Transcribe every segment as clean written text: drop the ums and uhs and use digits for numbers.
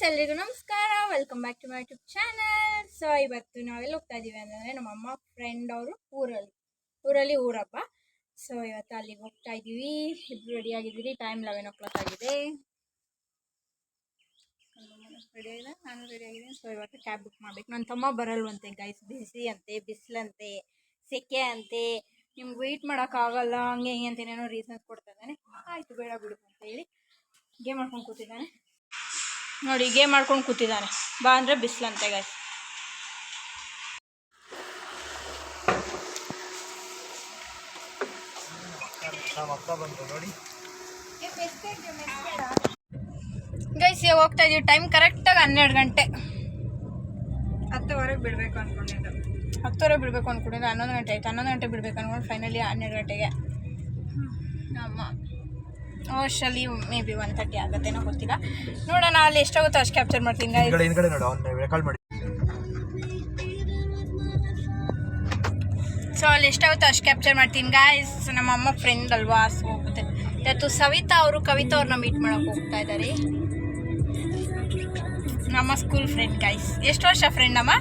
ಎಲ್ರಿಗೂ ನಮಸ್ಕಾರ. Welcome back to my YouTube channel. So ಇವತ್ತು ನಾವೆಲ್ಲ ಹೋಗ್ತಾ ಇದ್ದೀವಿ ಅಂದರೆ ನಮ್ಮ ಅಮ್ಮ ಫ್ರೆಂಡ್ ಅವರು ಊರಲ್ಲಿ ಊರಪ್ಪ. ಸೊ ಇವತ್ತು ಅಲ್ಲಿಗೆ ಹೋಗ್ತಾ ಇದ್ದೀವಿ. ಇಬ್ಬರು ರೆಡಿ ಆಗಿದ್ದೀರಿ. ಟೈಮ್ 11 ಆಗಿದೆ. ರೆಡಿ ಆಗಿದೆ, ನಾನು ರೆಡಿ ಆಗಿದ್ದೀನಿ. ಸೊ ಇವತ್ತು ಕ್ಯಾಬ್ ಬುಕ್ ಮಾಡಬೇಕು. ನನ್ನ ತಮ್ಮ ಬರಲ್ವಂತೆ ಗೈಸ್, ಬಿಸಿಲಂತೆ ಸೆಕೆ ಅಂತೆ, ನಿಮ್ಗೆ ವೆಯ್ಟ್ ಮಾಡೋಕ್ಕಾಗಲ್ಲ, ಹಂಗೆ ಹಿಂಗೆ ಅಂತ ಏನೇನೋ ರೀಸನ್ಸ್ ಕೊಡ್ತಾ ಇದ್ದಾನೆ. ಆಯಿತು ಬೇಡ ಬಿಡು ಅಂತ ಹೇಳಿ ಗೇಮ್ ಮಾಡ್ಕೊಂಡು ಕೂತಿದ್ದಾನೆ. ನೋಡಿ ಗೇಮ್ ಮಾಡ್ಕೊಂಡು ಕೂತಿದ್ದಾನೆ. ಬಾ ಅಂದರೆ ಬಿಸಿಲಂತೆ ಗಾಯ್ಸ್. ಗೈಸ್ ಇವಾಗ ಹೋಗ್ತಾ ಇದೀವಿ. ಟೈಮ್ ಕರೆಕ್ಟಾಗಿ 12 ಗಂಟೆ. 10ವರೆಗೆ ಬಿಡಬೇಕು ಅಂದ್ಕೊಂಡಿದ್ದು. 10ವರೆಗೆ ಬಿಡಬೇಕು ಅಂದ್ಕೊಂಡಿದ್ದು. 11 ಗಂಟೆ ಆಯ್ತು. 11 ಗಂಟೆ ಬಿಡಬೇಕು ಅಂದ್ಕೊಂಡು ಫೈನಲಿ 12 ಗಂಟೆಗೆ ನಮ್ಮ ಓಶಲ್ಲಿ ಮೇ ಬಿ 1:30 ಆಗುತ್ತೇನೋ ಗೊತ್ತಿಲ್ಲ. ನೋಡೋಣ ಅಲ್ಲಿ ಎಷ್ಟಾಗುತ್ತೋ ಅಷ್ಟು ಕ್ಯಾಪ್ಚರ್ ಮಾಡ್ತೀನಿ. ಸೊ ಅಲ್ಲಿ ಎಷ್ಟಾಗುತ್ತೋ ಅಷ್ಟು ಕ್ಯಾಪ್ಚರ್ ಮಾಡ್ತೀನಿ ಗಾಯ್ಸ್. ನಮ್ಮ ಅಮ್ಮ ಫ್ರೆಂಡ್ ಅಲ್ವಾ, ಸೊ ಹೋಗುತ್ತೆ. ಇವತ್ತು ಕವಿತಾ ಅವ್ರನ್ನ ಮೀಟ್ ಮಾಡೋಕೆ ಹೋಗ್ತಾ ಇದ್ದಾರೆ. ನಮ್ಮ ಸ್ಕೂಲ್ ಫ್ರೆಂಡ್ ಗಾಯ್ಸ್. ಎಷ್ಟು ವರ್ಷ ಫ್ರೆಂಡ್ ಅಮ್ಮ?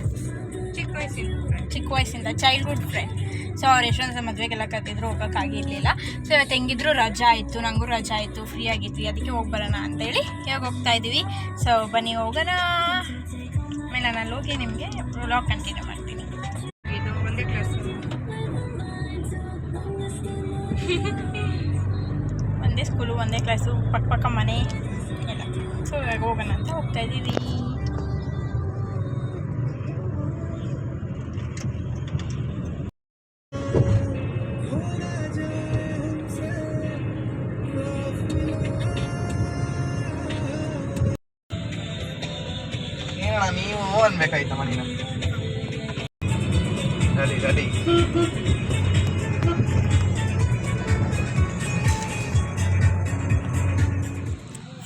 ಚಿಕ್ಕ ವಯಸ್ಸಿಂದ ಚೈಲ್ಡ್ಹುಡ್ ಫ್ರೆಂಡ್. ಸೊ ಅವ್ರು ಎಷ್ಟೊಂದು ಮದುವೆಗೆಲ್ಲ ಕರೆದಿದ್ರು, ಹೋಗೋಕ್ಕಾಗಿರಲಿಲ್ಲ. ಸೊ ಇವತ್ತು ಹೆಂಗಿದ್ರು ರಜಾ ಆಯಿತು, ನನಗೂ ರಜಾ ಆಯಿತು, ಫ್ರೀ ಆಗಿದ್ವಿ, ಅದಕ್ಕೆ ಹೋಗಿ ಬರೋಣ ಅಂತೇಳಿ ಇವಾಗ ಹೋಗ್ತಾ ಇದ್ದೀವಿ. ಸೊ ಬನ್ನಿ ಹೋಗೋಣ. ಆಮೇಲೆ ನಾನು ಹೋಗಿ ನಿಮಗೆ ವ್ಲಾಗ್ ಕಂಟಿನ್ಯೂ ಮಾಡ್ತೀನಿ. ಇದು ಒಂದೇ ಕ್ಲಾಸು, ಒಂದೇ ಸ್ಕೂಲು, ಒಂದೇ ಕ್ಲಾಸು, ಪಕ್ಕ ಮನೆ ಎಲ್ಲ. ಸೊ ಇವಾಗ ಹೋಗೋಣ ಅಂತ ಹೋಗ್ತಾ ಇದ್ದೀವಿ. ನೀವು ಅನ್ಬೇಕಾಯ್ತಮ್ಮ ನೀನು. ರೆಡಿ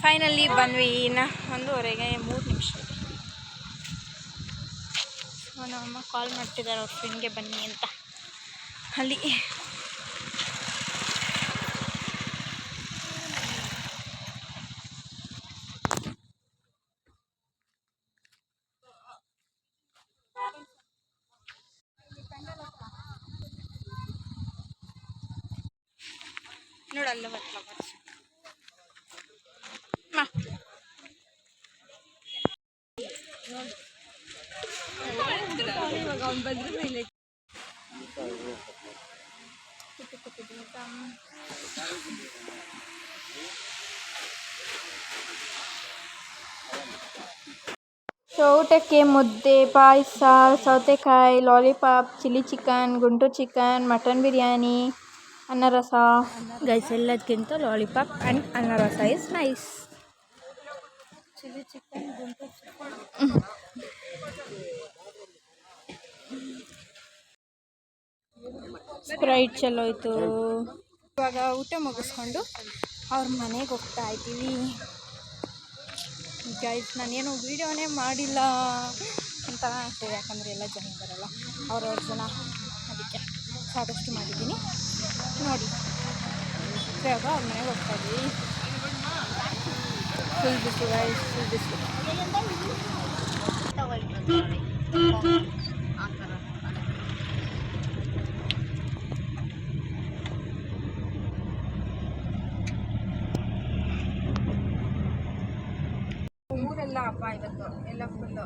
ಫೈನಲಿ ಬಂದ್ವಿ. ಇನ್ನು 1:15 3 ನಿಮಿಷ. ನಮ್ಮಮ್ಮ ಕಾಲ್ ಮಾಡ್ತಿದ್ದಾರೆ ಅವ್ರ ಫ್ರೆಂಡ್ಗೆ ಬನ್ನಿ ಅಂತ. ಅಲ್ಲಿ ನೋಡಲ್ಲ ಫ್ಲವರ್ಸ್. ಇವಾಗ ಅವ್ನು ಬಂದ್ರೆ ಮೇಲೆ ಸೊ ಊಟಕ್ಕೆ ಮುದ್ದೆ, ಪಾಯಸ, ಸೌತೆಕಾಯಿ, lollipop, chilli chicken, Guntur chicken, mutton biryani, ಅನ್ನ ರಸ. ಗೈಸ್ ಎಲ್ಲದಕ್ಕಿಂತ ಲಾಲಿಪಾಪ್ ಆ್ಯಂಡ್ ಅನ್ನ ರಸ is nice. Chilli chicken, Guntur chicken. Sprite ಚಲೋಯ್ತು. ಇವಾಗ ಊಟ ಮುಗಿಸ್ಕೊಂಡು ಅವ್ರ ಮನೆಗೆ ಹೋಗ್ತಾ ಇದ್ದೀವಿ. ಗೈಸ್ ನಾನೇನು ವೀಡಿಯೋನೇ ಮಾಡಿಲ್ಲ ಅಂತ ಆಗ್ತದೆ, ಯಾಕಂದರೆ ಎಲ್ಲ ಜನ ಬರಲ್ಲ, ಅವ್ರವ್ರ ಜನ, ಅದಕ್ಕೆ ಸಾಕಷ್ಟು ಮಾಡಿದ್ದೀನಿ ನೋಡಿ. ಇವಾಗ ಅವ್ರ ಮನೆಗೆ ಹೋಗ್ತಾ ಇದ್ದೀವಿ. ಫುಲ್ ಬಿಸಿಲು ಗೈಸ್, ಫುಲ್ ಬಿಸಿಲು. ಊರೆಲ್ಲ ಹಬ್ಬ ಇವತ್ತು, ಎಲ್ಲ ಫುಲ್ಲು.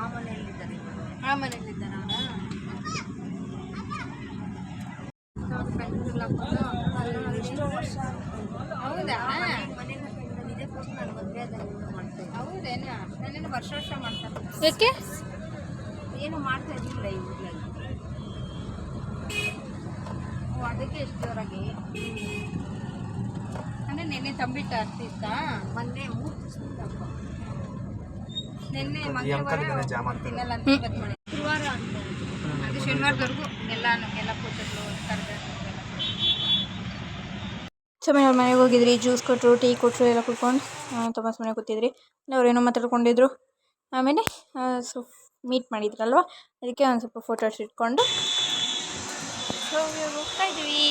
ಆ ಮನೆಯಲ್ಲಿದ್ದಾನೆ ಹೌದಾ? ಹೌದೇನಾ? ನಾನೇನು ವರ್ಷ ಮಾಡ್ತಾರೆ. ಯಾಕೆ ಏನು ಮಾಡ್ತಾ ಇದ್ದಿಲ್ಲ ಈ ಊರಲ್ಲಿ, ಅದಕ್ಕೆ ಎಷ್ಟು ಜೋರಾಗಿ. ಅಂದರೆ ನೆನ್ನೆ ತಂಬಿಟ್ಟು ಆಗ್ತಿತ್ತಾ? ಮೊನ್ನೆ 3 ದಿವಸದಿಂದ ಹಬ್ಬ. ನೆನ್ನೆ ಮಂಗಳವಾರ ತಿನ್ನಲ್ಲ ಅಂತ ಇವತ್ತು ಮಾಡಿ, ಗುರುವಾರ ಅಂತ ಅದು ಶನಿವಾರದವರೆಗೂ ಎಲ್ಲ ಕೂತರು ಕರೆದ. ಅವ್ರ ಮನೆಗೆ ಹೋಗಿದ್ರಿ, ಜ್ಯೂಸ್ ಕೊಟ್ಟರು, ಟೀ ಕೊಟ್ಟರು, ಎಲ್ಲ ಕುಡ್ಕೊಂಡು ತಮಾಸ್ ಮನೆಗೆ ಕೂತಿದ್ರಿ. ಅವ್ರೇನೋ ಮಾತಾಡ್ಕೊಂಡಿದ್ರು. ಆಮೇಲೆ ಸೊ ಮೀಟ್ ಮಾಡಿದ್ರಲ್ವ, ಅದಕ್ಕೆ ಒಂದು ಸ್ವಲ್ಪ ಫೋಟೋಸ್ ಇಟ್ಕೊಂಡು ಸೊ ಹೋಗ್ತಾ ಇದ್ದೀವಿ.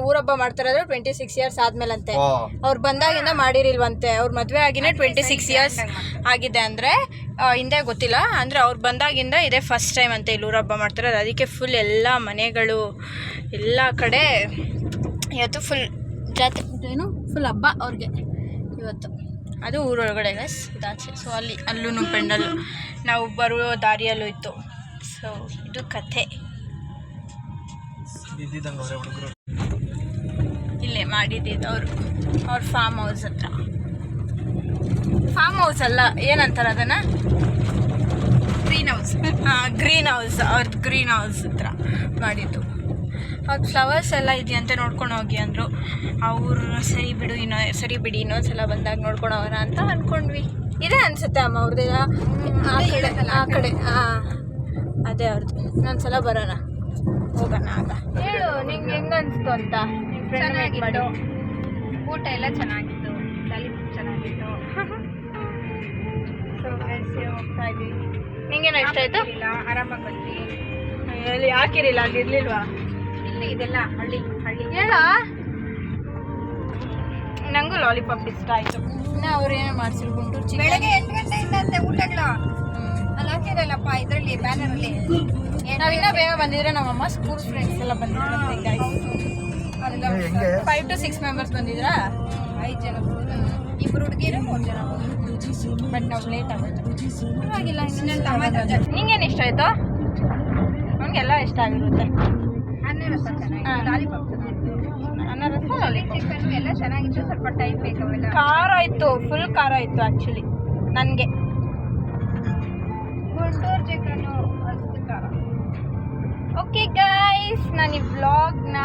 ಊರಬ್ಬ ಮಾಡ್ತಾರದ್ರೆ 26 ಇಯರ್ಸ್ ಆದ್ಮೇಲಂತೆ. ಓ ಅವ್ರು ಬಂದಾಗಿಂದ ಮಾಡಿರಿಲ್ವಂತೆ. ಅವ್ರ ಮದುವೆ ಆಗಿನೇ 26 ಇಯರ್ಸ್ ಆಗಿದೆ ಅಂದರೆ ಹಿಂದೆ ಗೊತ್ತಿಲ್ಲ. ಅಂದರೆ ಅವ್ರು ಬಂದಾಗಿಂದ ಇದೇ ಫಸ್ಟ್ ಟೈಮ್ ಅಂತ ಇಲ್ಲಿ ಊರಬ್ಬ ಮಾಡ್ತಾರೆ. ಅದಕ್ಕೆ ಫುಲ್ ಎಲ್ಲ ಮನೆಗಳು ಎಲ್ಲ ಕಡೆ ಇವತ್ತು ಫುಲ್ ಜಾತ್ರೆ ಏನು ಫುಲ್ ಹಬ್ಬ ಅವ್ರಿಗೆ ಇವತ್ತು. ಅದು ಊರೊಳಗಡೆ ಗೈಸ್, ಇದಾಚೆ. ಸೊ ಅಲ್ಲೂ ಪೆಂಡಲ್ ನಾವು ಬರುವ ದಾರಿಯಲ್ಲೂ ಇತ್ತು. ಸೊ ಇದು ಕಥೆ. ಇದ್ದಿದ್ದಂಗೆ ಅವರೇ ಹುಡುಗರು ಇಲ್ಲೇ ಮಾಡಿದ್ದಿದ್ದು ಅವ್ರ ಫಾರ್ಮ್ ಹೌಸ್ ಹತ್ರ. ಫಾರ್ಮ್ ಹೌಸ್ ಅಲ್ಲ, ಏನಂತಾರೆ ಅದನ್ನು, ಗ್ರೀನ್ ಹೌಸ್. ಗ್ರೀನ್ ಹೌಸ್, ಅವ್ರದ್ದು ಗ್ರೀನ್ ಹೌಸ್ ಹತ್ರ ಮಾಡಿದ್ದು. ಅವ್ರ ಫ್ಲವರ್ಸ್ ಎಲ್ಲ ಇದೆಯಂತೆ, ನೋಡ್ಕೊಂಡು ಹೋಗಿ ಅಂದರು. ಅವ್ರು ಸರಿ ಬಿಡಿ ಇನ್ನೊಂದ್ಸಲ ಬಂದಾಗ ನೋಡ್ಕೊಂಡು ಹೋಗೋಣ ಅಂತ ಅಂದ್ಕೊಂಡ್ವಿ. ಇದೇ ಅನಿಸುತ್ತೆ ಅಮ್ಮ ಅವ್ರದ್ದೆಲ್ಲ ಆ ಕಡೆ ಅದೇ ಅವ್ರದ್ದು. ಇನ್ನೊಂದ್ಸಲ ಬರೋಣ, ಹೋಗೋಣ ಆಗ. ಹೇಳು ನಿಂಗೆ ಹೆಂಗೆ ಅನಿಸ್ತು ಅಂತ. ಚೆನ್ನಾಗಿತ್ತು, ಊಟ ಎಲ್ಲ ಚೆನ್ನಾಗಿತ್ತು, ಲಾಲಿಪಾಪ್ ಚೆನ್ನಾಗಿತ್ತು. ಸೊ ಹೋಗ್ತಾ ಇದ್ವಿ. ನಿಂಗೇನೋ ಇಷ್ಟ ಆಯಿತು? ಇಲ್ಲ, ಆರಾಮಾಗಿ ಬಂದ್ವಿ. ಅಲ್ಲಿ ಹಾಕಿರಿಲ್ಲ, ಅಲ್ಲಿ ಇರ್ಲಿಲ್ವಾ? ಇಲ್ಲಿ ಇದೆಲ್ಲ ಹಳ್ಳಿ ಹೇಳ. ನನಗೂ ಲಾಲಿಪಾಪ್ ಇಷ್ಟ ಆಯಿತು. ಇನ್ನು ಅವ್ರು ಏನೋ ಮಾಡ್ಸಿರು ಗುಂಟೂರು ಚಿಕನ್. ಬೆಳಗ್ಗೆ 8 ಗಂಟೆಯಿಂದ ಅಂತೆ ಊಟಗಳು ಅಲ್ಲಿ ಹಾಕಿರಲ್ಲಪ್ಪ ಇದರಲ್ಲಿ ಬ್ಯಾನರಲ್ಲಿ. ನಾವಿನ್ನ ಬೇಗ ಬಂದಿದ್ರೆ ನಮ್ಮಮ್ಮ ಸ್ಕೂಲ್ ಫ್ರೆಂಡ್ಸ್ ಎಲ್ಲ ಬಂದಿದ್ರಂತೆ. 5 to 6 ಮೆಂಬರ್ಸ್ ಬಂದಿದ್ರಾ? 5 ಜನ, 2 ಹುಡುಗಿರು 3 ಜನ. ಬಟ್ ನಾವು ಲೇಟ್ ಆಗೋಯ್ತು. ಪರವಾಗಿಲ್ಲ. ಇನ್ನೊಂದು ಟಮಾಟೋ ನಿಂಗೇನು ಇಷ್ಟ ಆಯಿತು? ನನಗೆಲ್ಲ ಇಷ್ಟ ಆಗಿರುತ್ತೆ. ಅನ್ನ ಚೆನ್ನಾಗಿತ್ತು, ಲಾಲಿಪಾಪ್ ಚೆನ್ನಾಗಿತ್ತು, ಅನಾರಸ ಲಾಲಿಪಾಪ್ ಚಿಕನ್ ಎಲ್ಲ ಚೆನ್ನಾಗಿತ್ತು. ಸ್ವಲ್ಪ ಟೈಮ್ ಬೇಕು ಅವೆಲ್ಲ. ಖಾರ ಇತ್ತು, ಫುಲ್ ಖಾರ ಇತ್ತು ಆ್ಯಕ್ಚುಲಿ ನನಗೆ. ಗುಂಟೂರು ಚಿಕನ್ನು ಅಷ್ಟು ಖಾರ. ಓಕೆ ಗೈಸ್, ನಾನು ಈ ವ್ಲಾಗ್ನ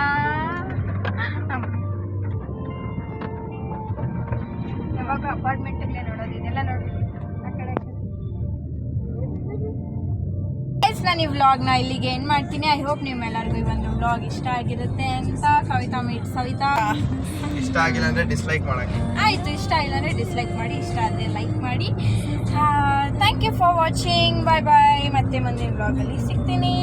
ಯಾವಾಗ ಅಪಾರ್ಟ್ಮೆಂಟಲ್ಲೇ ನೋಡೋದು ಇದೆಲ್ಲ ನೋಡಿ ಆ ಕಡೆ. ಗೈಸ್, ನಾನು ಈ ವ್ಲಾಗ್ನ ಇಲ್ಲಿಗೆ ಏನು ಮಾಡ್ತೀನಿ. ಐ ಹೋಪ್ ನಿಮ್ಮೆಲ್ಲರಿಗೂ ಈ ಒಂದು ವ್ಲಾಗ್ ಇಷ್ಟ ಆಗಿರುತ್ತೆ ಅಂತ. ಸವಿತಾ ಇಷ್ಟ ಆಗಿಲ್ಲ ಅಂದರೆ ಡಿಸ್ಲೈಕ್ ಮಾಡೋಕ್ಕೆ. ಆಯಿತು, ಇಷ್ಟ ಇಲ್ಲ ಅಂದರೆ ಡಿಸ್ಲೈಕ್ ಮಾಡಿ, ಇಷ್ಟ ಆದರೆ ಲೈಕ್ ಮಾಡಿ. Thank you for watching. Bye bye. ಮತ್ತೆ ಮುಂದಿನ ವ್ಲಾಗಲ್ಲಿ ಸಿಗ್ತೀನಿ.